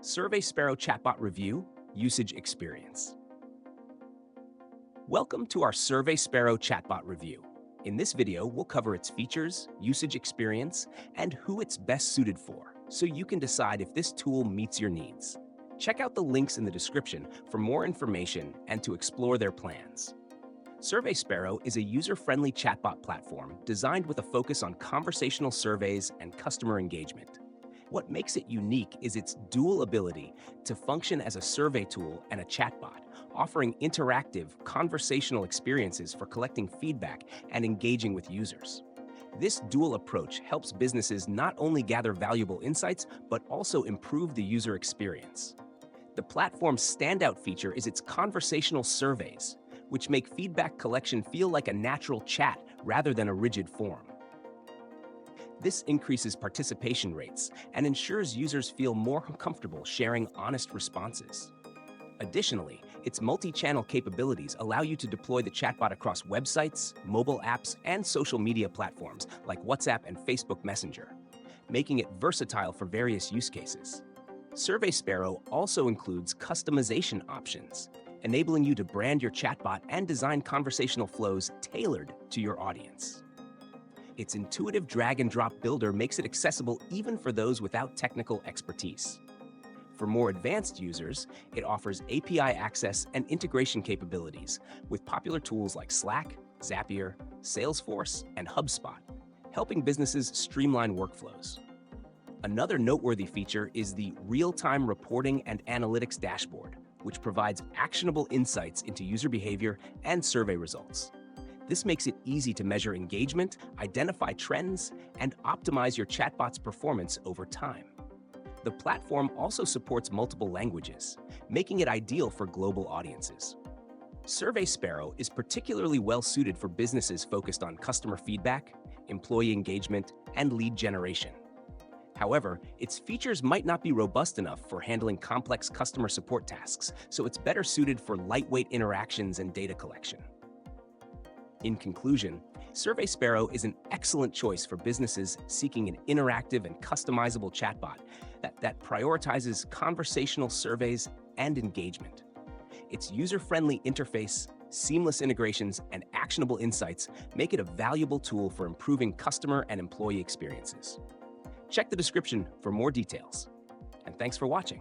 SurveySparrow Chatbot Review Usage Experience. Welcome to our SurveySparrow Chatbot Review. In this video, we'll cover its features, usage experience, and who it's best suited for, so you can decide if this tool meets your needs. Check out the links in the description for more information and to explore their plans. SurveySparrow is a user-friendly chatbot platform designed with a focus on conversational surveys and customer engagement. What makes it unique is its dual ability to function as a survey tool and a chatbot, offering interactive, conversational experiences for collecting feedback and engaging with users. This dual approach helps businesses not only gather valuable insights, but also improve the user experience. The platform's standout feature is its conversational surveys, which make feedback collection feel like a natural chat rather than a rigid form. This increases participation rates and ensures users feel more comfortable sharing honest responses. Additionally, its multi-channel capabilities allow you to deploy the chatbot across websites, mobile apps, and social media platforms like WhatsApp and Facebook Messenger, making it versatile for various use cases. SurveySparrow also includes customization options, enabling you to brand your chatbot and design conversational flows tailored to your audience. Its intuitive drag-and-drop builder makes it accessible even for those without technical expertise. For more advanced users, it offers API access and integration capabilities with popular tools like Slack, Zapier, Salesforce, and HubSpot, helping businesses streamline workflows. Another noteworthy feature is the real-time reporting and analytics dashboard, which provides actionable insights into user behavior and survey results. This makes it easy to measure engagement, identify trends, and optimize your chatbot's performance over time. The platform also supports multiple languages, making it ideal for global audiences. SurveySparrow is particularly well-suited for businesses focused on customer feedback, employee engagement, and lead generation. However, its features might not be robust enough for handling complex customer support tasks, so it's better suited for lightweight interactions and data collection. In conclusion, SurveySparrow is an excellent choice for businesses seeking an interactive and customizable chatbot that prioritizes conversational surveys and engagement. Its user-friendly interface, seamless integrations, and actionable insights make it a valuable tool for improving customer and employee experiences. Check the description for more details. And thanks for watching.